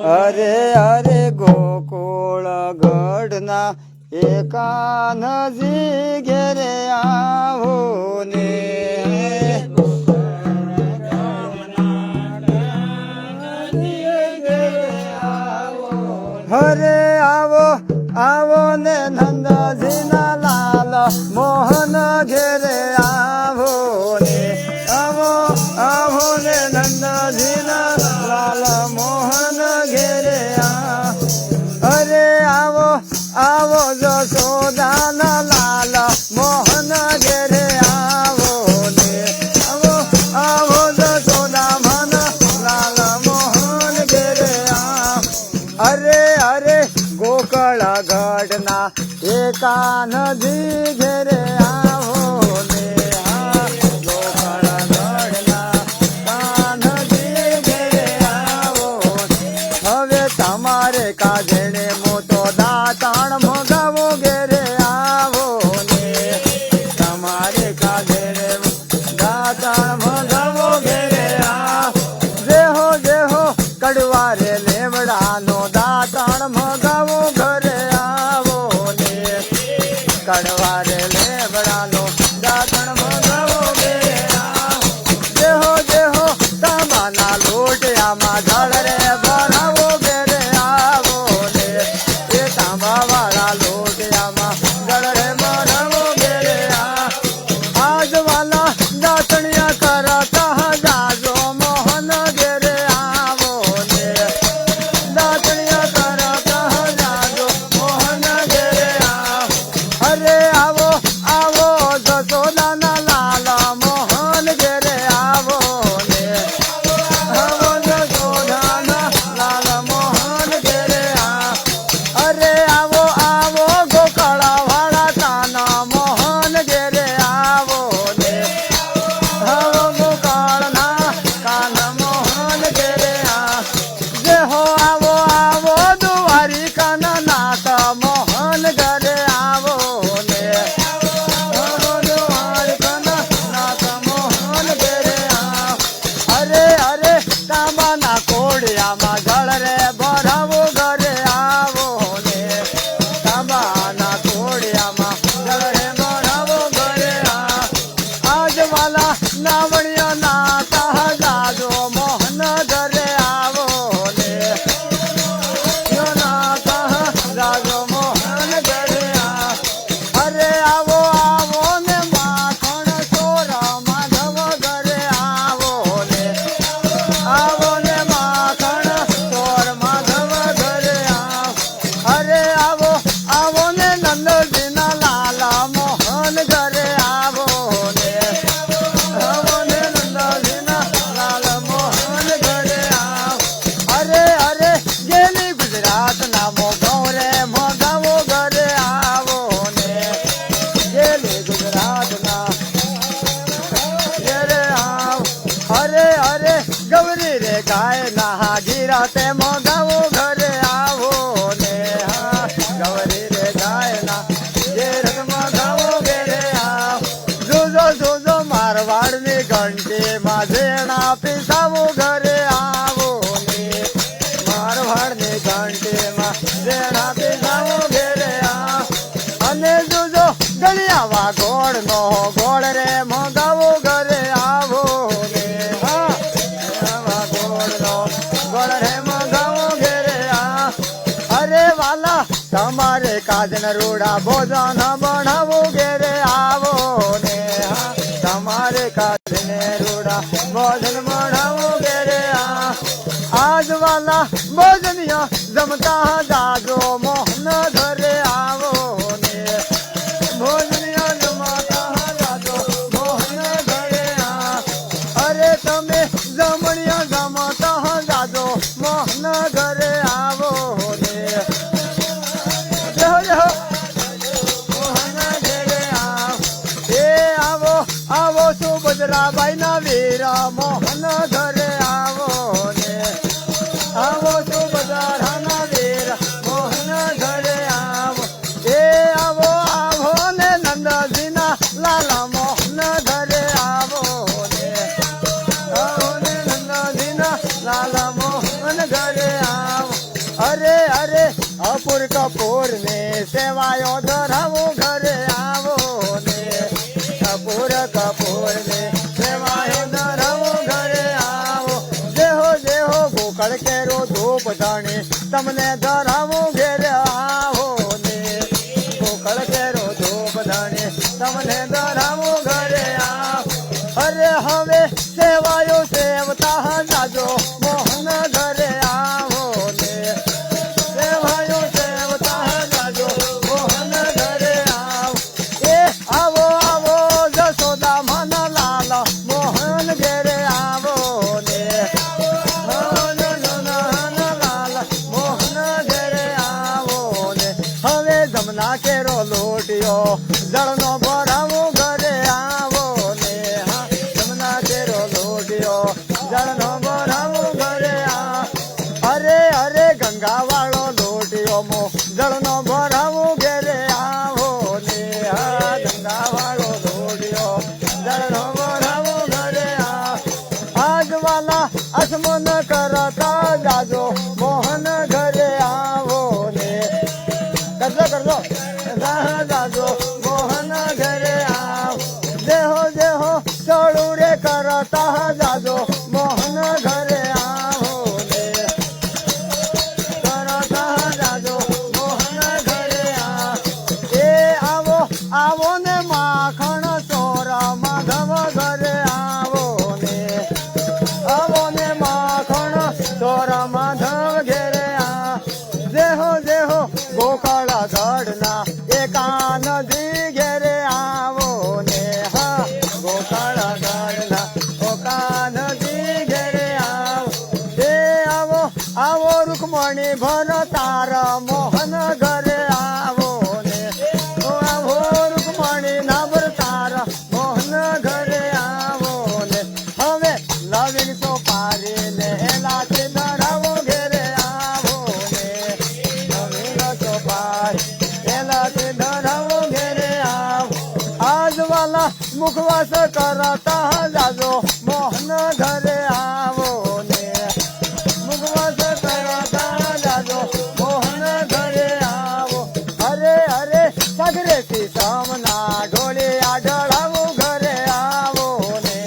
અરે અરે ગોકુળ ગઢના એકાનજી ઘેરે આવો ને હરે આવો આવો ને નંદજીના લાલ મોહન ઘેરે આવો ને આવો આવો ને નંદજીના લાલ મોહન ઘેરે અરે આવો આવો જશોદાના લાલ મોહન ઘેરે આવો ને આવો આવો જશોદામન લાલ મોહન ઘેરે અરે અરે ગોકળ ગઢના એકાનજી ઘેરે આવો ને ગોકળ ગઢના કાનજી ઘેરે આવો હવે તમારે કાજણે મોટો દાતાણ મગાવો ઘેરે આવો ને તમારે કાજણે દાતાણ મગાવો ઘેરે જેહો જેહો કડવારે લેવડાનો દાતાણ મગાવો ઘરે આવો ને કડવારે લેવડાનો દાતાણ મગાવો ઘરે જેહો જેહો તાંબાના લોટિયામાં જળ રે ભરાવો ઘરે આવો ને એ તાંબા વાળા લોટિયામાં જળ રે ભરાવો ઘરે આજ વાલા દાતણિયા કરતા જાજો મોહન ઘેરે આવો ને દાતણિયા કરતા જાજો મોહન ઘેરે અરે આવો આવો જશોદાના લાલ મોહન ઘેરે આવો ને આવો જશોદાના લાલ મોહન ઘેરે અરે આવો આવો ગોકળા વાળા કાના મોહન ઘેરે આવો ને આવો ગોકળના કાન મોહન ઘેરે જેહો આવો આવો દુવારી કાન નાથ મોહન ઘરે આવો ને આવો દુવારી કાન નાથ મોહન ઘરે અરે અરે તાંબાના કોડિયામાં જળ રે ભરાવો ઘરે આવો ને તાંબાના કોડિયામાં જળ રે ભરાવો ઘરે આજ વાલા નાવણિયા નાતા જાજો મોહન ઘરે આવો ને નાતા જાજો મોહન ઘરે અરે આવો આવો ને માખણ ચોર માધવ ઘરે આવો ને આવો ને માખણ ચોર માધવ ઘરે અરે આવો આવો ને નંદજીના લાલા મોહન ઘરે આવો ને આવો ને નંદજીના લાલ મોહન ઘરે અરે અરે ગેલી ગુજરાતના મોગો રે મોગાવો ઘરે આવો ને ગેલી ગુજરાતના ઘરે અરે અરે ગૌરી રે ગાય ના ગીરા તે મોગાવો ઘરે આવો ને ગૌરી રે ગાય ના ગીરત મોગાવો ઘરે જોજો જોજો મારવાડની ઘંટી માં જેણા પીસાવો ઘરે આવો ને મારવાડની ઘંટી માં જેણા પીસાવો ઘરે અને જોજો ગળિયાવા ગોળ નો ગોળ રે મોગાવો ઘરે આવો ને ગોળ નો ગોળ રે મોગાવો ઘરે અરે વાલા તમારે કાજન રૂડા ભોજન બનાવો ઘેરે આવો ને તમારે કાજને રૂડા ભોજન બનાવો ઘેરે આજ વાલા ભોજનિયા જમતા જાજો મોહન ઘરે આવો ને ભોજનિયા જમતા જાજો મોહન ઘરે અરે તમે જમણિયા જમતા જાજો મોહન ઘરે આવો ને મોહન ઘરે એ આવો આવો સુભદ્રાબાઈ ના વીરા મોહન ઘરે આવો ને આવો સુભદ્રાના વીરા મોહન ઘરે આવો એ આવો આવો ને નંદજીના લાલા મોહન ઘરે આવો ને આવો ને નંદજીના લાલા મોહન ઘરે આવો સેવાયો ધરાવો ઘરે આવો ને કપૂર કપૂર ને સેવાયો ધરાવો ઘરે આવો જેહો ગોકળ કેરો ધૂપ ધણી તમને ધરાવો ઘરે આવો ને ગોકળ કેરો ધૂપ ધણી તમને ધરાવો ઘરે આવો અરે હવે સેવાયો સેવતા જાજો મોહન ઘરે આવો ને સેવાયો સેવતા જાજો મોહન ઘરે આવો એ આવો આવો જશોદા મન લાલ મોહન ઘરે આવો ને લાલ મોહન ઘરે આવો ને હવે જમના કેરો લોટિયો જળનો ભરાવો ઘરે આવો ને હા જમના કેરો લોટિયો જળનો ભરાવો ઘરે આ અરે ગંગા વાળો લોટિયો મો જળનો ભરાવો ઘરે આવો ને હા ગંગા વાળો લોટિયો જળનો ભરાવો ઘરે આ આજ વાલા આસમન કરતા જાજો મોહન ઘરે આવો ને કરજો જાજો મોહન ઘરે આવ જેહો ચડું રે કરતા જાજો મોહન ઘરે આવો ને કરતા જાજો મોહન ઘરે આવ એ આવો ને માખણ ચોર માધવ ઘરે આવો ને માખણ ચોર માધવ ઘરે આ જેહો ગોકળ ગઢના એકાનદી ઘેરે આવો ને હા ગોકળ ગઢના ઓકાનદી ઘેરે આવો એ આવો રૂકમણી ભર તાર મોહન ઘરે આવો ને આવો રૂકમણી નાબર તાર મોહન ઘરે આવો ને હવે લવિંગ સોપારી ને લાથી ધરાવો ઘેરે આવો ને લવિંગ સોપારી એલાથી ધરાવો ઘેરે આવો આજ વાલા મુખવાસ કરતા જાજો મોહન ઘરે આવો ને મુખવાસ કરતા જાજો મોહન ઘરે આવો અરે સગરેથી સામના ઢોલિયા ઢળાવો ઘરે આવો ને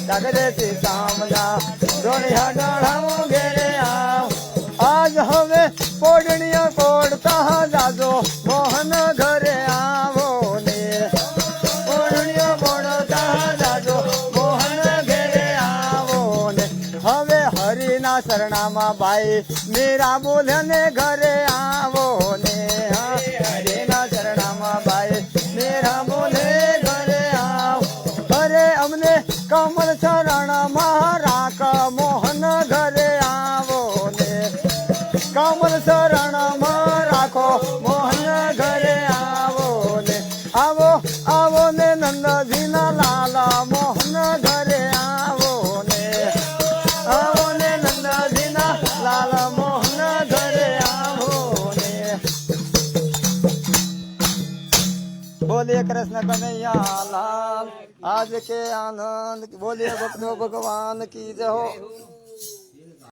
સગરેથી સામના ઢોલિયા ઢળાવો ઘરે આવો આજ હવે પોડણીયા કોડતા જાજો મોહન ઘરે આવો ને પોડણીયા કોડતા જાજો મોહન ઘરે આવો ને હવે હરિના શરણામાં બાઈ મીરા બોલને ઘરે આવો ને હરિના શરણામાં બાઈ મીરા બોલે ઘરે આવો અરે અમને કમલ શરણમાં રાખ મોહન ઘરે આવો ને કમલ શરણમાં રાખો મોહન ઘરે આવો ને આવો ને નંદજીના લાલા મોહન ઘરે આવો ને નંદજીના લાલા મોહન ઘરે આવો ને બોલીએ કૃષ્ણ કનૈયા લાલ आज के आनंद बोलिए भक्तों भगवान की जय हो।